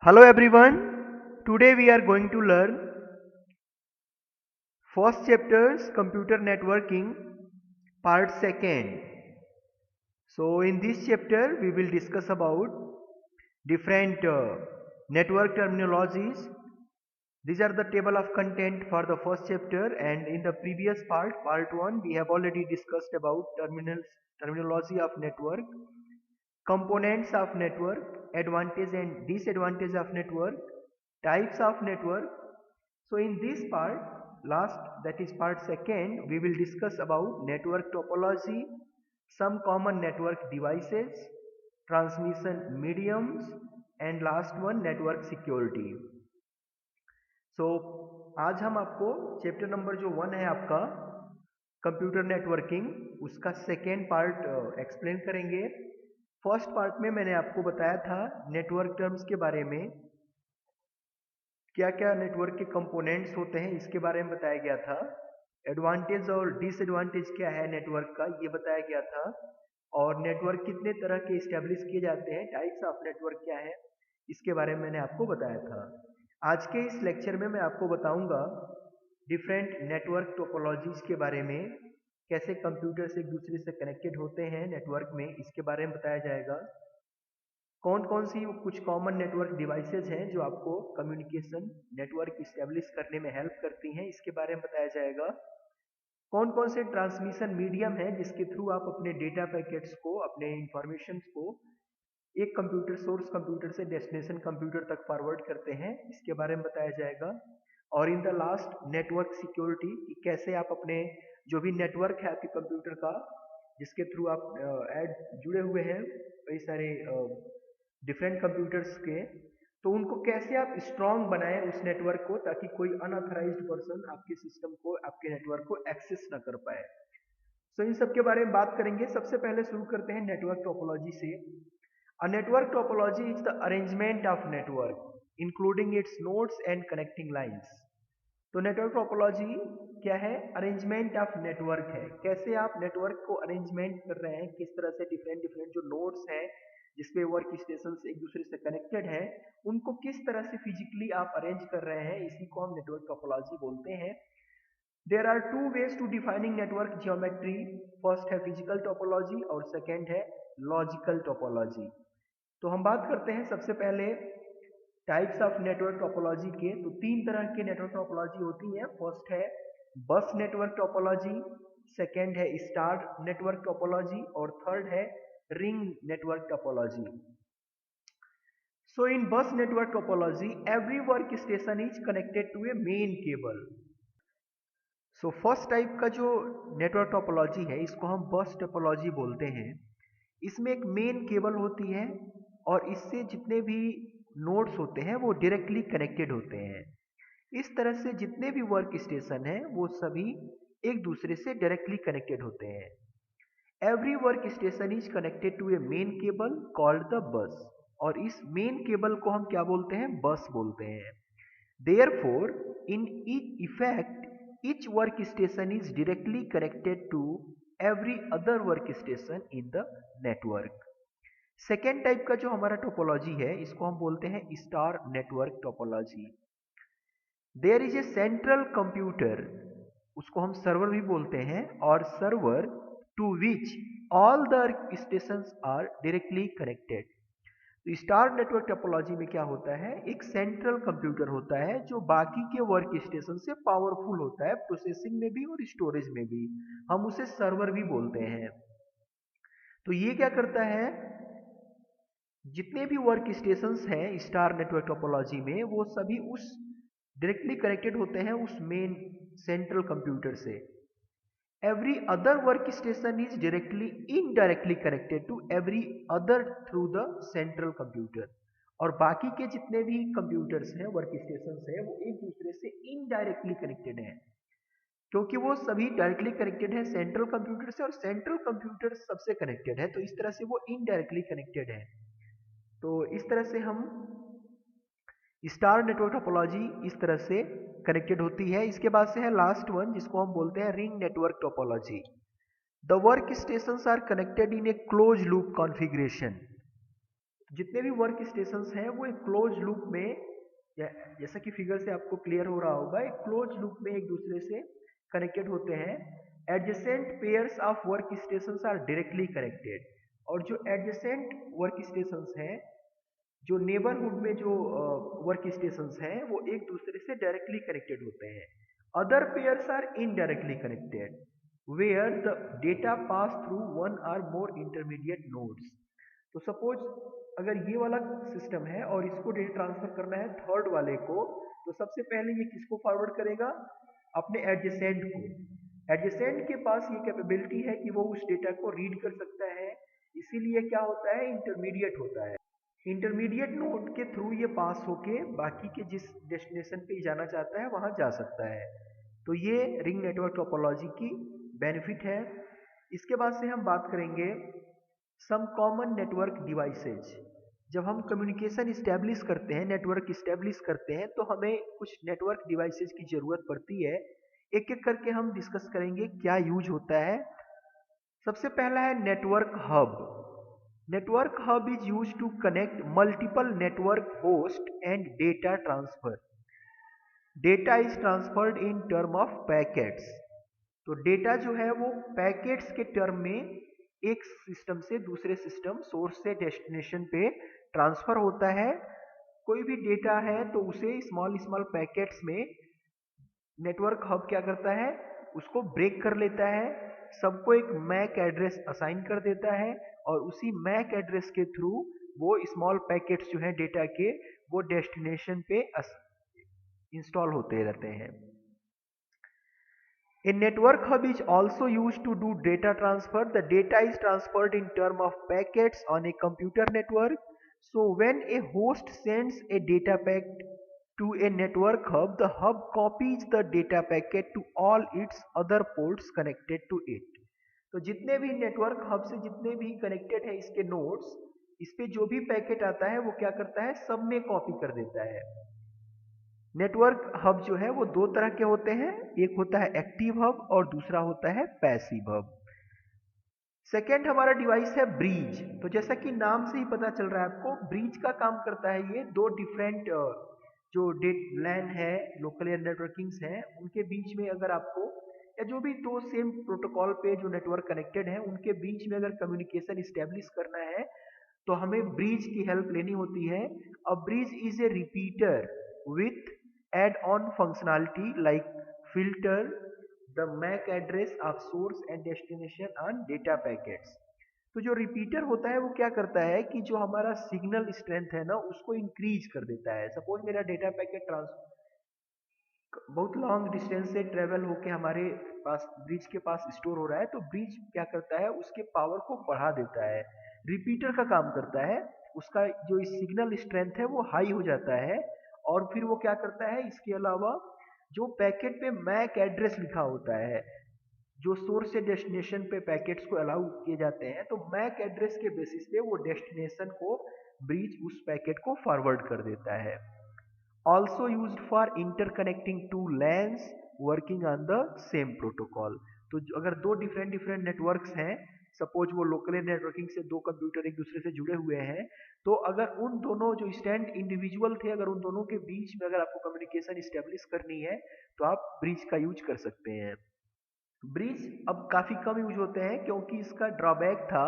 Hello everyone. Today we are going to learn first chapters computer networking part second. So in this chapter we will discuss about different network terminologies. These are the table of content for the first chapter, and in the previous part 1, we have already discussed about terminology of network, components of network, advantage and disadvantage of network, types of network. So in this part, last, that is part second, we will discuss about network topology, some common network devices, transmission mediums, and last one, network security. So आज हम आपको chapter number जो 1 है आपका computer networking, उसका second part explain करेंगे। First part में मैंने आपको बताया था नेटवर्क टर्म्स के बारे में, क्या क्या नेटवर्क के कंपोनेंट्स होते हैं इसके बारे में बताया गया था। एडवांटेज और डिसएडवांटेज क्या है नेटवर्क का, ये बताया गया था। और नेटवर्क कितने तरह के इस्टेब्लिश किए जाते हैं, टाइप्स ऑफ नेटवर्क क्या है, इसके बारे में मैंने आपको बताया था। आज के इस लेक्चर में मैं आपको बताऊंगा डिफरेंट नेटवर्क टोपोलॉजीज के बारे में, कैसे कंप्यूटर से एक दूसरे से कनेक्टेड होते हैं नेटवर्क में, इसके बारे में बताया जाएगा। कौन कौन सी कुछ कॉमन नेटवर्क डिवाइसेज हैं जो आपको कम्युनिकेशन नेटवर्क इस्टेब्लिश करने में हेल्प करती हैं, इसके बारे में बताया जाएगा। कौन कौन से ट्रांसमिशन मीडियम हैं जिसके थ्रू आप अपने डेटा पैकेट्स को, अपने इंफॉर्मेशन को एक कंप्यूटर, सोर्स कंप्यूटर से डेस्टिनेशन कंप्यूटर तक फॉरवर्ड करते हैं, इसके बारे में बताया जाएगा। और in the last network security, कि कैसे आप अपने जो भी नेटवर्क है आपके कंप्यूटर का, जिसके थ्रू आप ऐड जुड़े हुए हैं कई सारे डिफरेंट कंप्यूटर्स के, तो उनको कैसे आप स्ट्रॉन्ग बनाएं उस नेटवर्क को, ताकि कोई अनऑथराइज्ड पर्सन आपके सिस्टम को, आपके नेटवर्क को एक्सेस ना कर पाए। तो इन सब के बारे में बात करेंगे। सबसे पहले शुरू करते हैं नेटवर्क टोपोलॉजी से। A network topology is the arrangement of network including it's nodes and connecting lines. तो नेटवर्क टोपोलॉजी क्या है? अरेंजमेंट ऑफ नेटवर्क है। कैसे आप नेटवर्क को अरेंजमेंट कर रहे हैं, किस तरह से डिफरेंट डिफरेंट जो नोड्स हैं जिसपे वर्क स्टेशन एक दूसरे से कनेक्टेड है, उनको किस तरह से फिजिकली आप अरेंज कर रहे हैं, इसी को हम नेटवर्क टोपोलॉजी बोलते हैं। There are two ways to defining network geometry. First है फिजिकल टोपोलॉजी और सेकेंड है लॉजिकल टोपोलॉजी। तो हम बात करते हैं सबसे पहले टाइप्स ऑफ नेटवर्क टोपोलॉजी के। तो 3 तरह के नेटवर्क टोपोलॉजी होती हैं। फर्स्ट है बस नेटवर्क टोपोलॉजी, सेकेंड है स्टार नेटवर्क टोपोलॉजी, और थर्ड है ring network topology. So in bus network topology, every workstation is connected to a main cable. So first type का जो नेटवर्क टोपोलॉजी है, इसको हम बस टोपोलॉजी बोलते हैं। इसमें एक मेन केबल होती है और इससे जितने भी नोड्स होते हैं वो डायरेक्टली कनेक्टेड होते हैं। इस तरह से जितने भी वर्क स्टेशन हैं वो सभी एक दूसरे से डायरेक्टली कनेक्टेड होते हैं। Every work station is connected to a main cable called the bus, और इस मेन केबल को हम क्या बोलते हैं? बस बोलते हैं। Therefore in effect each workstation is directly connected to every other workstation in the network. Second type का जो हमारा टोपोलॉजी है, इसको हम बोलते हैं star network topology. There is a central computer, उसको हम सर्वर भी बोलते हैं, और server to which all the workstations are directly connected. तो स्टार नेटवर्क टोपोलॉजी में क्या होता है? एक सेंट्रल कंप्यूटर होता है जो बाकी के वर्क स्टेशन से पावरफुल होता है, प्रोसेसिंग में भी और स्टोरेज में भी। हम उसे सर्वर भी बोलते हैं। तो ये क्या करता है? जितने भी वर्क स्टेशन हैं स्टार नेटवर्क टोपोलॉजी में, वो सभी उस डायरेक्टली कनेक्टेड होते हैं उस मेन सेंट्रल कंप्यूटर से। Every other workstation is directly indirectly connected to every other through the central computer। और बाकी के जितने भी कंप्यूटर्स हैं, वर्क स्टेशन हैं, वो एक दूसरे से इनडायरेक्टली कनेक्टेड हैं, क्योंकि वो सभी डायरेक्टली कनेक्टेड है सेंट्रल कंप्यूटर से, और सेंट्रल कंप्यूटर सबसे कनेक्टेड है, तो इस तरह से वो इनडायरेक्टली कनेक्टेड है। तो इस तरह से हम स्टार नेटवर्क टोपोलॉजी इस तरह से कनेक्टेड होती है। इसके बाद से है लास्ट वन, जिसको हम बोलते हैं ring network topology. The work stations are connected in a close loop configuration. जितने भी वर्क स्टेशंस हैं वो एक क्लोज लूप में, जैसा कि फिगर से आपको क्लियर हो रहा होगा, एक क्लोज लूप में एक दूसरे से कनेक्टेड होते हैं। Adjacent pairs of work stations are directly connected, और जो एडजेसेंट वर्क स्टेशंस हैं, जो नेबरहुड में जो वर्क स्टेशंस हैं, वो एक दूसरे से डायरेक्टली कनेक्टेड होते हैं। Other pairs are indirectly connected where the data pass through one or more intermediate nodes. तो सपोज अगर ये वाला सिस्टम है और इसको डेटा ट्रांसफर करना है थर्ड वाले को, तो सबसे पहले ये किसको फॉरवर्ड करेगा? अपने एडजेसेंट को। एडजेसेंट के पास ये कैपेबिलिटी है कि वो उस डेटा को रीड कर सकता है, इसीलिए क्या होता है, इंटरमीडिएट होता है। इंटरमीडिएट नोड के थ्रू ये पास होके बाकी के जिस डेस्टिनेशन पे जाना चाहता है वहां जा सकता है। तो ये रिंग नेटवर्क टोपोलॉजी की बेनिफिट है। इसके बाद से हम बात करेंगे सम कॉमन नेटवर्क डिवाइसेज। जब हम कम्युनिकेशन इस्टेब्लिश करते हैं, नेटवर्क इस्टेब्लिश करते हैं, तो हमें कुछ नेटवर्क डिवाइसेज की जरूरत पड़ती है। एक एक करके हम डिस्कस करेंगे क्या यूज होता है। सबसे पहला है network hub. Network hub is use to connect multiple network host and data transfer. Data is transferred in term of packets. तो डेटा जो है वो पैकेट्स के टर्म में एक सिस्टम से दूसरे सिस्टम, सोर्स से डेस्टिनेशन पे ट्रांसफर होता है। कोई भी डेटा है तो उसे स्मॉल स्मॉल पैकेट्स में नेटवर्क हब क्या करता है, उसको ब्रेक कर लेता है, सबको एक मैक एड्रेस असाइन कर देता है, और उसी मैक एड्रेस के थ्रू वो स्मॉल पैकेट्स जो है डेटा के, वो डेस्टिनेशन पे इंस्टॉल होते रहते हैं। A network hub is also used to do data transfer. The data is transferred in terms of packets on a computer network. So when a host sends a data packet to a network hub, the hub copies the data packet to all its other ports connected to it. तो जितने भी network hub से जितने भी connected है इसके nodes, इस पे जो भी पैकेट आता है वो क्या करता है, सब में कॉपी कर देता है। नेटवर्क हब जो है वो दो तरह के होते हैं, एक होता है एक्टिव हब और दूसरा होता है पैसिव हब। सेकेंड हमारा डिवाइस है ब्रिज। तो जैसा कि नाम से ही पता चल रहा है आपको, ब्रिज का काम करता है ये दो डिफरेंट जो लैन है, लोकल एयर नेटवर्किंग्स हैं, उनके बीच में अगर आपको, या जो भी दो सेम प्रोटोकॉल पे जो नेटवर्क कनेक्टेड है उनके बीच में अगर कम्युनिकेशन इस्टेब्लिश करना है तो हमें ब्रिज की हेल्प लेनी होती है। अ bridge is a repeater with add-on functionality like filter the MAC address of source and destination on data packets। तो जो रिपीटर होता है वो क्या करता है कि जो हमारा सिग्नल स्ट्रेंथ है ना उसको इंक्रीज कर देता है। सपोज मेरा डेटा पैकेट बहुत लॉन्ग डिस्टेंस से ट्रेवल होके हमारे पास ब्रिज के पास स्टोर हो रहा है, तो ब्रिज क्या करता है, उसके पावर को बढ़ा देता है। रिपीटर का काम करता है, उसका जो सिग्नल स्ट्रेंथ है वो हाई हो जाता है, और फिर वो क्या करता है, इसके अलावा जो पैकेट पे मैक एड्रेस लिखा होता है, जो सोर्स से डेस्टिनेशन पे पैकेट्स को अलाउ किए जाते हैं, तो मैक एड्रेस के बेसिस पे वो डेस्टिनेशन को ब्रिज उस पैकेट को फॉरवर्ड कर देता है। Also used for interconnecting two LANs working on the same protocol. तो अगर दो डिफरेंट नेटवर्क्स हैं, सपोज वो लोकल नेटवर्किंग से दो कंप्यूटर एक दूसरे से जुड़े हुए हैं, तो अगर उन दोनों जो स्टैंड इंडिविजुअल थे, अगर उन दोनों के बीच में अगर आपको कम्युनिकेशन इस्टेब्लिश करनी है तो आप ब्रिज का यूज कर सकते हैं। ब्रिज अब काफी कम यूज होते हैं क्योंकि इसका ड्रॉबैक था,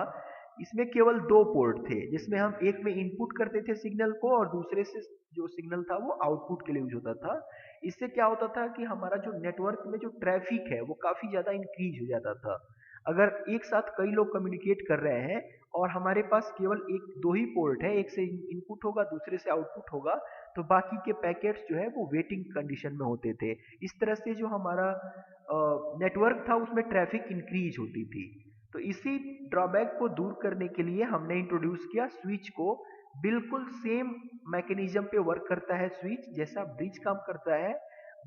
इसमें केवल दो पोर्ट थे, जिसमें हम एक में इनपुट करते थे सिग्नल को और दूसरे से जो सिग्नल था वो आउटपुट के लिए यूज होता था। इससे क्या होता था कि हमारा जो नेटवर्क में जो ट्रैफिक है वो काफी ज्यादा इंक्रीज हो जाता था। अगर एक साथ कई लोग कम्युनिकेट कर रहे हैं और हमारे पास केवल एक दो ही पोर्ट है, एक से इनपुट होगा दूसरे से आउटपुट होगा, तो बाकी के पैकेट्स जो है वो वेटिंग कंडीशन में होते थे। इस तरह से जो हमारा नेटवर्क था उसमें ट्रैफिक इंक्रीज होती थी। तो इसी ड्रॉबैक को दूर करने के लिए हमने इंट्रोड्यूस किया स्विच को। बिल्कुल सेम मैकेनिज्म पे वर्क करता है स्विच जैसा ब्रिज काम करता है,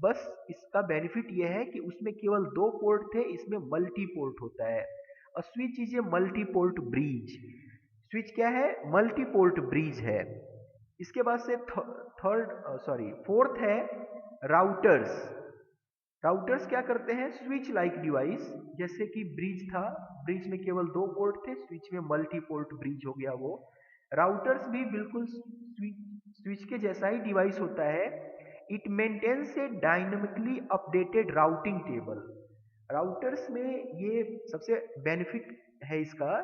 बस इसका बेनिफिट यह है कि उसमें केवल दो पोर्ट थे, इसमें मल्टी पोर्ट होता है। और switch is a multi port bridge. Switch क्या है, मल्टी पोर्ट ब्रिज है। इसके बाद से फोर्थ है राउटर्स। राउटर्स क्या करते हैं, स्विच लाइक डिवाइस, जैसे कि ब्रिज था, ब्रिज में केवल दो पोर्ट थे, स्विच में मल्टी पोर्ट ब्रिज हो गया वो। राउटर्स भी बिल्कुल स्विच के जैसा ही डिवाइस होता है। It maintains a dynamically updated routing table. Routers में ये सबसे बेनिफिट है इसका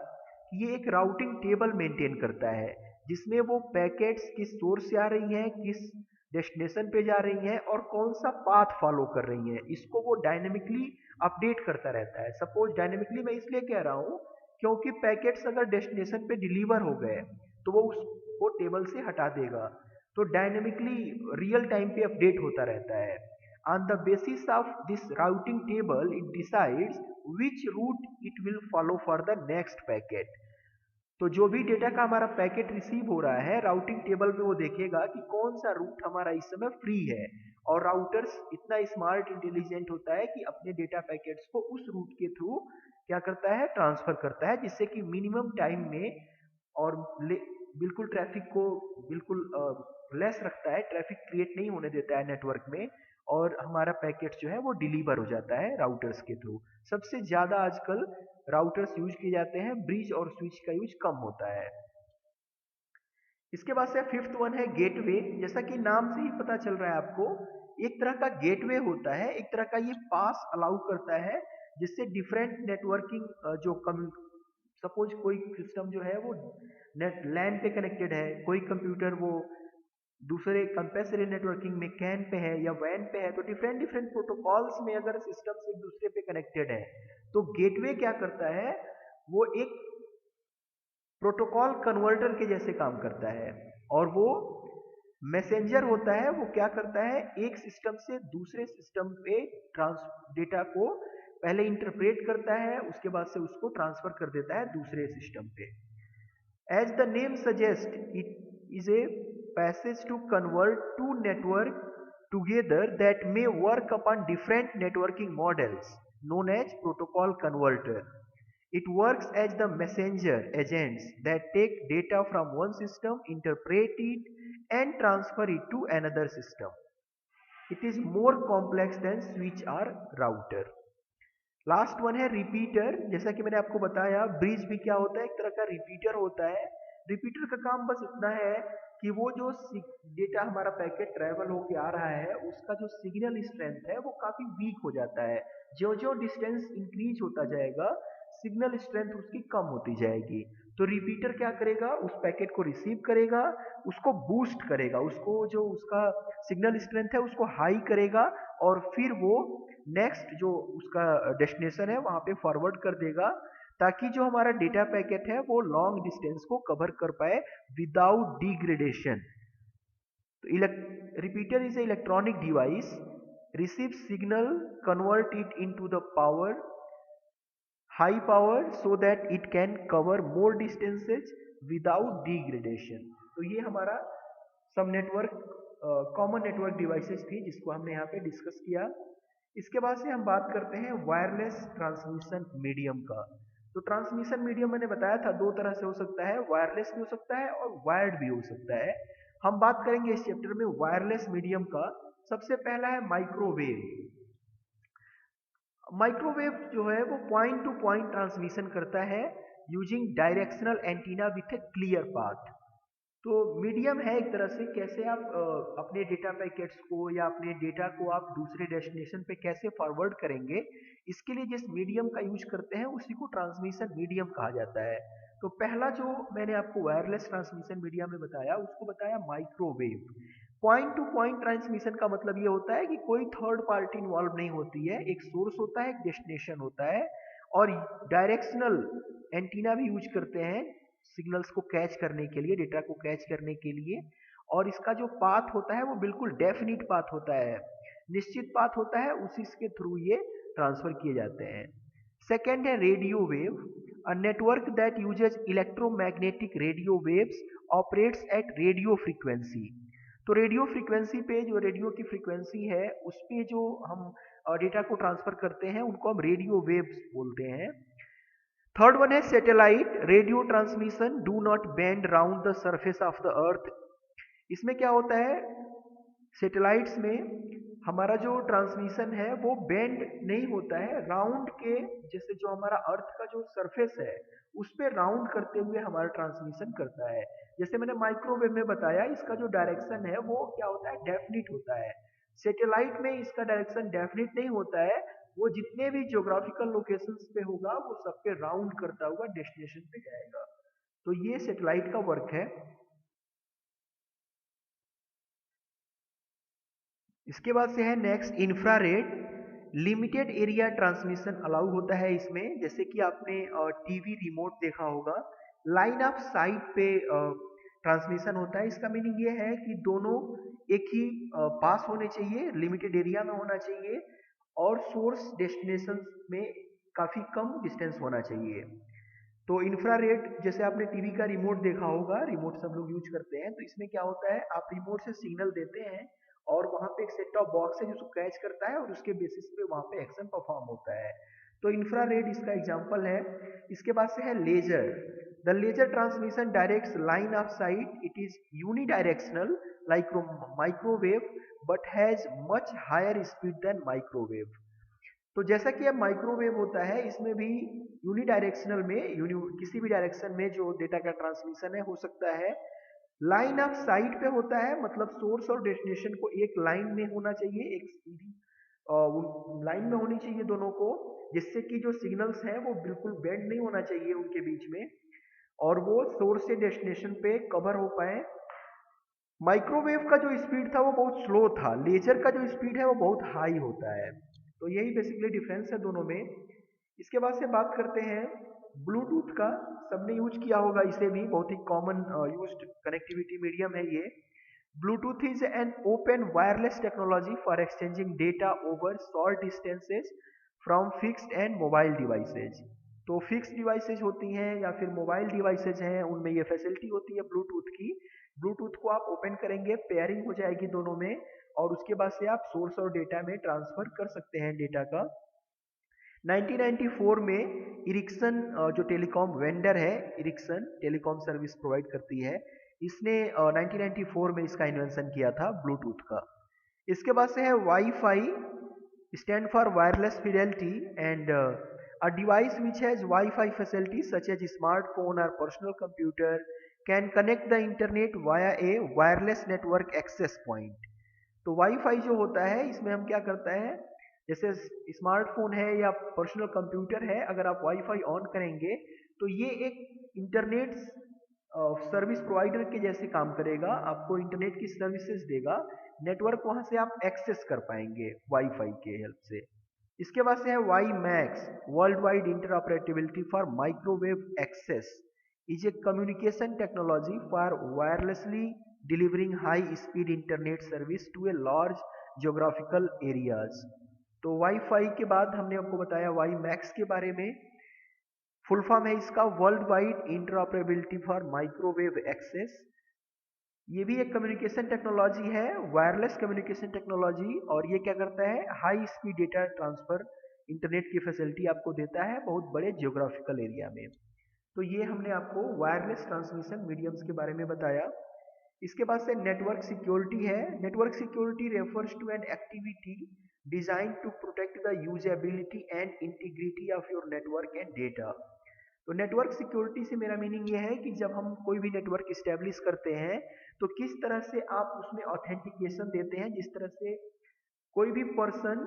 कि ये एक राउटिंग टेबल मेंटेन करता है जिसमें वो पैकेट्स किस सोर्स से आ रही हैं, किस डेस्टिनेशन पे जा रही हैं और कौन सा पाथ फॉलो कर रही हैं, इसको वो डायनेमिकली अपडेट करता रहता है। सपोज डायनेमिकली मैं इसलिए कह रहा हूँ क्योंकि पैकेट्स अगर डेस्टिनेशन पे डिलीवर हो गए तो वो उसको टेबल से हटा देगा, तो डायनेमिकली रियल टाइम पे अपडेट होता रहता है। On the basis of this routing table it decides which route it will follow for the next packet. तो जो भी डेटा का हमारा पैकेट रिसीव हो रहा है राउटिंग टेबल में वो देखेगा कि कौन सा रूट हमारा इस समय फ्री है, और राउटर्स इतना स्मार्ट इंटेलिजेंट होता है कि अपने डेटा पैकेट्स को उस रूट के थ्रू क्या करता है, ट्रांसफर करता है, जिससे कि मिनिमम टाइम में और बिल्कुल ट्रैफिक को बिल्कुल लेस रखता है, ट्रैफिक क्रिएट नहीं होने देता है नेटवर्क में, और हमारा पैकेट जो है वो डिलीवर हो जाता है राउटर्स के थ्रू। सबसे ज्यादा आजकल राउटर्स यूज किए जाते हैं, ब्रिज और स्विच का यूज कम होता है। इसके बाद से फिफ्थ वन है गेटवे। जैसा कि नाम से ही पता चल रहा है आपको, एक तरह का गेटवे होता है, एक तरह का ये पास अलाउ करता है जिससे डिफरेंट नेटवर्किंग जो सपोज कोई सिस्टम जो है वो नेट लैन पे कनेक्टेड है, कोई कंप्यूटर वो दूसरे कंपेसरी नेटवर्किंग में कैन पे है या वैन पे है, तो डिफरेंट डिफरेंट प्रोटोकॉल्स में अगर सिस्टम्स एक दूसरे पे कनेक्टेड है तो गेटवे क्या करता है, वो एक प्रोटोकॉल कन्वर्टर के जैसे काम करता है, और वो मैसेंजर होता है। वो क्या करता है, एक सिस्टम से दूसरे सिस्टम पे डेटा को पहले इंटरप्रेट करता है, उसके बाद से उसको ट्रांसफर कर देता है दूसरे सिस्टम पे। As the name suggest it is a passage to convert two network together that may work upon different networking models known as protocol converter. It works as the messenger agents that take data from one system, interpret it and transfer it to another system. It is more complex than switch or router. Last one है repeater. जैसा कि मैंने आपको बताया bridge भी क्या होता है, एक तरह का रिपीटर होता है। रिपीटर का काम बस इतना है कि वो जो डेटा हमारा पैकेट ट्रेवल होके आ रहा है उसका जो सिग्नल स्ट्रेंथ है वो काफी वीक हो जाता है। जो जो डिस्टेंस इंक्रीज होता जाएगा सिग्नल स्ट्रेंथ उसकी कम होती जाएगी। तो रिपीटर क्या करेगा, उस पैकेट को रिसीव करेगा, उसको बूस्ट करेगा, उसको जो उसका सिग्नल स्ट्रेंथ है उसको हाई करेगा, और फिर वो नेक्स्ट जो उसका डेस्टिनेशन है वहां पे फॉरवर्ड कर देगा, ताकि जो हमारा डेटा पैकेट है वो लॉन्ग डिस्टेंस को कवर कर पाए विदाउट डिग्रेडेशन। तो repeater is a electronic device, receive signal, convert it into the power, high power, so that it can cover more distances without degradation. तो ये हमारा सब नेटवर्क कॉमन नेटवर्क डिवाइसेस थी जिसको हमने यहाँ पे डिस्कस किया। इसके बाद से हम बात करते हैं वायरलेस ट्रांसमिशन मीडियम का। तो ट्रांसमिशन मीडियम मैंने बताया था दो तरह से हो सकता है, वायरलेस भी हो सकता है और वायर्ड भी हो सकता है। हम बात करेंगे इस चैप्टर में वायरलेस मीडियम का। सबसे पहला है माइक्रोवेव। माइक्रोवेव जो है वो पॉइंट टू पॉइंट ट्रांसमिशन करता है using directional antenna with A clear path. तो मीडियम है एक तरह से, कैसे आप अपने डेटा पैकेट्स को या अपने डेटा को आप दूसरे डेस्टिनेशन पे कैसे फॉरवर्ड करेंगे, इसके लिए जिस मीडियम का यूज करते हैं उसी को ट्रांसमिशन मीडियम कहा जाता है। तो पहला जो मैंने आपको वायरलेस ट्रांसमिशन मीडियम में बताया उसको बताया microwave. Point two point transmission का मतलब ये होता है कि कोई थर्ड पार्टी इन्वॉल्व नहीं होती है, एक सोर्स होता है, एक डेस्टिनेशन होता है, और डायरेक्शनल एंटीना भी यूज करते हैं सिग्नल्स को कैच करने के लिए, डेटा को कैच करने के लिए, और इसका जो पाथ होता है वो बिल्कुल डेफिनिट पाथ होता है, निश्चित पाथ होता है, उसी के थ्रू ये ट्रांसफर किए जाते हैं। सेकेंड है radio wave, a network that usage electromagnetic radio waves operates at radio frequency. तो रेडियो फ्रीक्वेंसी पे जो रेडियो की फ्रीक्वेंसी है उस पे जो हम डेटा को ट्रांसफर करते हैं उनको हम रेडियो वेव्स बोलते हैं। थर्ड वन है satellite radio transmission do not bend round the surface of the earth. इसमें क्या होता है, सैटेलाइट्स में हमारा जो ट्रांसमिशन है वो बेंड नहीं होता है, राउंड के जैसे जो हमारा अर्थ का जो सरफेस है उस पे राउंड करते हुए हमारा ट्रांसमिशन करता है। जैसे मैंने माइक्रोवेव में बताया, इसका जो डायरेक्शन है वो क्या होता है, डेफिनिट होता है। सैटेलाइट में इसका डायरेक्शन डेफिनिट नहीं होता है, वो जितने भी ज्योग्राफिकल लोकेशंस पे होगा वो सब पे राउंड करता हुआ डेस्टिनेशन पे जाएगा। तो ये सैटेलाइट का वर्क है। इसके बाद से है next infrared. Limited area transmission allow होता है इसमें, जैसे कि आपने टीवी रिमोट देखा होगा, लाइन ऑफ साइट पे ट्रांसमिशन होता है। इसका मीनिंग ये है कि दोनों एक ही पास होने चाहिए, लिमिटेड एरिया में होना चाहिए और सोर्स डेस्टिनेशन में काफी कम डिस्टेंस होना चाहिए। तो इंफ्रारेड, जैसे आपने टीवी का रिमोट देखा होगा, रिमोट सब लोग यूज करते हैं, तो इसमें क्या होता है, आप रिमोट से सिग्नल देते हैं और वहां पे एक सेट टॉप बॉक्स है जो उसको कैच करता है और उसके बेसिस पे वहां पे एक्शन परफॉर्म होता है। तो इंफ्रारेड इसका एग्जांपल है। इसके बाद से है laser. The laser transmission directs line of sight, it is unidirectional like microwave but has much higher speed than microwave. तो जैसा कि अब माइक्रोवेव होता है, इसमें भी यूनिडायरेक्शनल में किसी भी डायरेक्शन में जो डेटा का ट्रांसमिशन है हो सकता है। लाइन ऑफ साइट पे होता है, मतलब सोर्स और डेस्टिनेशन को एक लाइन में होना चाहिए, एक सीधी लाइन में होनी चाहिए दोनों को, जिससे कि जो सिग्नल्स हैं वो बिल्कुल बेंड नहीं होना चाहिए उनके बीच में, और वो सोर्स से डेस्टिनेशन पे कवर हो पाए। माइक्रोवेव का जो स्पीड था वो बहुत स्लो था, लेजर का जो स्पीड है वो बहुत हाई होता है। तो यही बेसिकली डिफरेंस है दोनों में। इसके बाद से बात करते हैं ब्लूटूथ का। सबने यूज किया होगा इसे भी, बहुत ही कॉमन यूज्ड कनेक्टिविटी मीडियम है ये। Bluetooth is an open wireless technology for exchanging data over short distances from fixed and mobile devices. तो फिक्स्ड डिवाइसेज होती हैं या फिर मोबाइल डिवाइसेज हैं, उनमें ये फैसिलिटी होती है ब्लूटूथ की। ब्लूटूथ को आप ओपन करेंगे, पेयरिंग हो जाएगी दोनों में, और उसके बाद से आप सोर्स और डेटा में ट्रांसफर कर सकते हैं डेटा का। 1994 में इरिक्सन, जो टेलीकॉम वेंडर है, इरिक्सन टेलीकॉम सर्विस प्रोवाइड करती है, इसने 1994 में इसका इन्वेंशन किया था ब्लूटूथ का। इसके बाद से है wifi, stand for wireless Fidelity, and a device which has Wi-Fi facilities such as smartphone or personal computer can connect the internet via a wireless network access point। तो वाईफाई जो होता है इसमें हम क्या करते हैं, जैसे स्मार्टफोन है या पर्सनल कंप्यूटर है, अगर आप वाईफाई ऑन करेंगे तो ये एक इंटरनेट सर्विस प्रोवाइडर के जैसे काम करेगा, आपको इंटरनेट की सर्विसेज देगा, नेटवर्क वहां से आप एक्सेस कर पाएंगे वाईफाई के हेल्प से। इसके बाद से है WiMAX, world wide interoperability for microwave access, is a communication technology for wirelessly delivering high speed internet service to a large geographical areas. तो वाईफाई के बाद हमने आपको बताया वाई मैक्स के बारे में। फुल फॉर्म है इसका world wide interoperability for microwave access. ये भी एक कम्युनिकेशन टेक्नोलॉजी है, वायरलेस कम्युनिकेशन टेक्नोलॉजी, और ये क्या करता है, high speed data transfer internet की फैसिलिटी आपको देता है बहुत बड़े जियोग्राफिकल एरिया में। तो ये हमने आपको वायरलेस ट्रांसमिशन मीडियम्स के बारे में बताया। इसके बाद से नेटवर्क सिक्योरिटी है। Network security refers to an activity design to protect the usability and integrity of your network and data. तो नेटवर्क सिक्योरिटी से मेरा मीनिंग ये है कि जब हम कोई भी नेटवर्क इस्टेब्लिश करते हैं तो किस तरह से आप उसमें ऑथेंटिकेशन देते हैं, जिस तरह से कोई भी पर्सन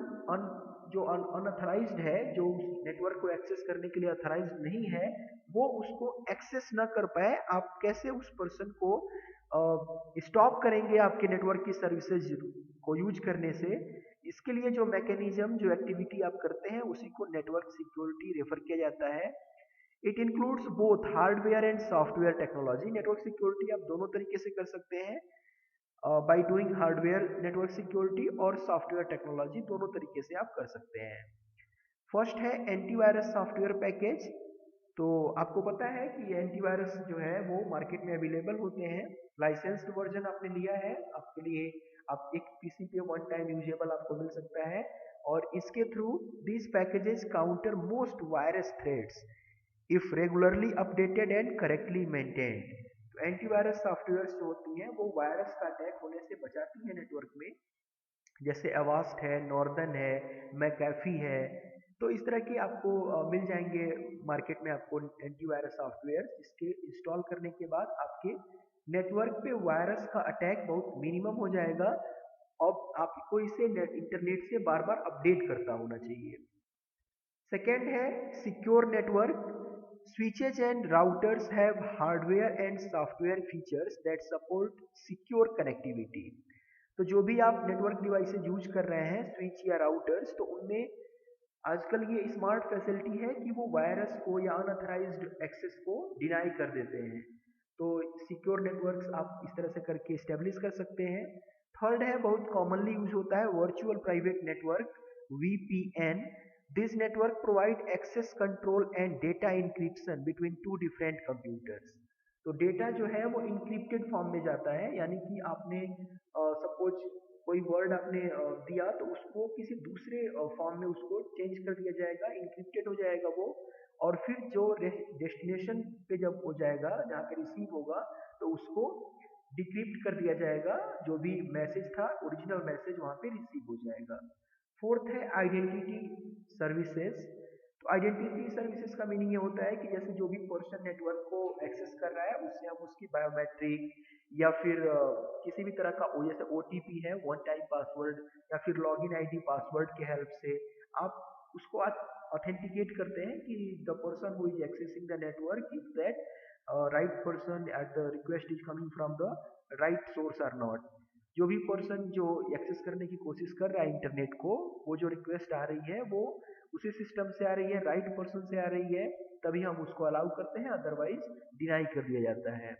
जो अनऑथराइज्ड है, जो उस नेटवर्क को एक्सेस करने के लिए ऑथराइज्ड नहीं है, वो उसको एक्सेस ना कर पाए, आप कैसे उस पर्सन को स्टॉप करेंगे आपके नेटवर्क की सर्विसेज को यूज करने से। इसके लिए जो मैकेनिज्म, जो एक्टिविटी आप करते हैं, उसी को नेटवर्क सिक्योरिटी रेफर किया जाता है। It includes both hardware and software technology. Network security आप दोनों तरीके से कर सकते हैं, by doing hardware network security और सॉफ्टवेयर टेक्नोलॉजी, दोनों तरीके से आप कर सकते हैं। फर्स्ट है एंटीवायरस सॉफ्टवेयर पैकेज। तो आपको पता है कि ये एंटीवायरस जो है वो मार्केट में अवेलेबल होते हैं। लाइसेंस्ड वर्जन आपने लिया है, आपके लिए आप एक पीसी पे वन टाइम यूजेबल आपको मिल सकता है, और इसके through these packages counter most virus threads if regularly updated and correctly maintained. तो एंटीवायरस सॉफ्टवेयर जो होती हैं वो वायरस का अटैक होने से बचाती है नेटवर्क में, जैसे अवास्ट है, नॉर्दर्न है, मैकेफी है। तो इस तरह के आपको मिल जाएंगे मार्केट में आपको एंटीवायरस सॉफ्टवेयर, जिसके इंस्टॉल करने के बाद आपके नेटवर्क पे वायरस का अटैक बहुत मिनिमम हो जाएगा। और आपको इसे इंटरनेट से बार बार अपडेट करता होना चाहिए। सेकेंड है secure network. Switches and routers have hardware and software features that support secure connectivity. तो जो भी आप नेटवर्क डिवाइसेज यूज कर रहे हैं, स्विच या राउटर्स, तो उनमें आजकल ये स्मार्ट फैसिलिटी है कि वो वायरस को या अनऑथराइज्ड एक्सेस को डिनाई कर देते हैं। तो सिक्योर नेटवर्क्स आप इस तरह से करके स्टेब्लिश कर सकते हैं। थर्ड है, बहुत कॉमनली यूज होता है, virtual private network, VPN। This network provide access control and data encryption between two different computers. तो डेटा जो है वो इंक्रिप्टेड फॉर्म में जाता है, यानी कि आपने सपोज कोई वर्ड आपने दिया तो उसको किसी दूसरे फॉर्म में उसको चेंज कर दिया जाएगा, इंक्रिप्टेड हो जाएगा वो। और फिर जो डेस्टिनेशन पे जब हो जाएगा, जहाँ पे रिसीव होगा, तो उसको डिक्रिप्ट कर दिया जाएगा। जो भी मैसेज था, ओरिजिनल मैसेज वहाँ पे रिसीव हो जाएगा। फोर्थ है आइडेंटिटी सर्विसेज। तो आइडेंटिटी सर्विसेज का मीनिंग ये होता है कि जैसे जो भी पर्सन नेटवर्क को एक्सेस कर रहा है, उससे हम उसकी बायोमेट्रिक या फिर किसी भी तरह का जैसे OTP है, वन टाइम पासवर्ड, या फिर लॉगिन आईडी पासवर्ड के हेल्प से आप उसको ऑथेंटिकेट करते हैं कि the person who is accessing the network is that right person at the request is coming from the right source और नॉट। जो भी पर्सन जो एक्सेस करने की कोशिश कर रहा है इंटरनेट को, वो जो रिक्वेस्ट आ रही है वो उसी सिस्टम से आ रही है, राइट पर्सन से आ रही है, तभी हम उसको अलाउ करते हैं, अदरवाइज डिनाई कर दिया जाता है।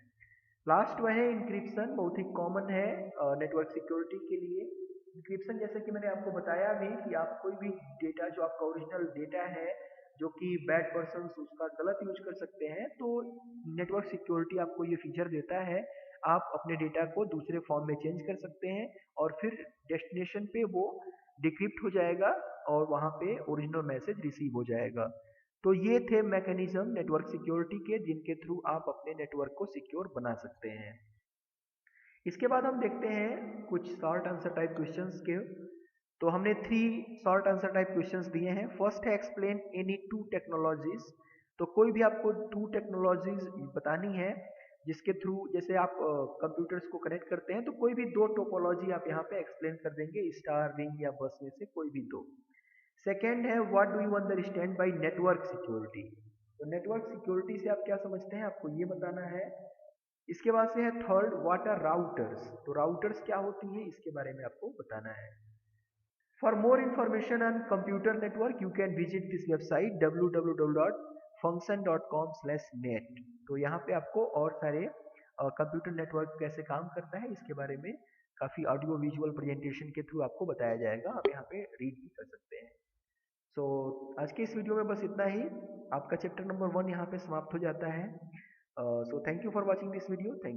लास्ट वह है इंक्रिप्शन, बहुत ही कॉमन है नेटवर्क सिक्योरिटी के लिए। इंक्रिप्शन जैसे कि मैंने आपको बताया भी कि आप कोई भी डेटा जो आपका ओरिजिनल डेटा है, जो कि बैड पर्सन उसका गलत यूज कर सकते हैं, तो नेटवर्क सिक्योरिटी आपको ये फीचर देता है। आप अपने डेटा को दूसरे फॉर्म में चेंज कर सकते हैं और फिर डेस्टिनेशन पे वो डिक्रिप्ट हो जाएगा और वहाँ पे ओरिजिनल मैसेज रिसीव हो जाएगा। तो ये थे मैकेनिज्म नेटवर्क सिक्योरिटी के, जिनके थ्रू आप अपने नेटवर्क को सिक्योर बना सकते हैं। इसके बाद हम देखते हैं कुछ शॉर्ट आंसर टाइप क्वेश्चंस के। तो हमने 3 शॉर्ट आंसर टाइप क्वेश्चंस दिए हैं। फर्स्ट है एक्सप्लेन एनी 2 टेक्नोलॉजीज। तो कोई भी आपको 2 टेक्नोलॉजीज बतानी है जिसके थ्रू, जैसे आप कंप्यूटर्स को कनेक्ट करते हैं, तो कोई भी 2 टोपोलॉजी आप यहाँ पे एक्सप्लेन कर देंगे, स्टार, रिंग या बस में से कोई भी 2। सेकेंड है what do you understand by network security. तो नेटवर्क सिक्योरिटी से आप क्या समझते हैं, आपको ये बताना है। इसके बाद से है थर्ड, व्हाट आर राउटर्स। तो राउटर्स क्या होती हैं, इसके बारे में आपको बताना है। For more information on computer network you can visit this website www.function.com/net। तो यहाँ पे आपको और सारे कंप्यूटर नेटवर्क कैसे काम करता है इसके बारे में काफ़ी ऑडियो विजुअल प्रेजेंटेशन के थ्रू आपको बताया जाएगा, आप यहाँ पे रीड भी कर सकते हैं। सो आज के इस वीडियो में बस इतना ही। आपका चैप्टर नंबर 1 यहाँ पे समाप्त हो जाता है। So thank you for watching this video. Thank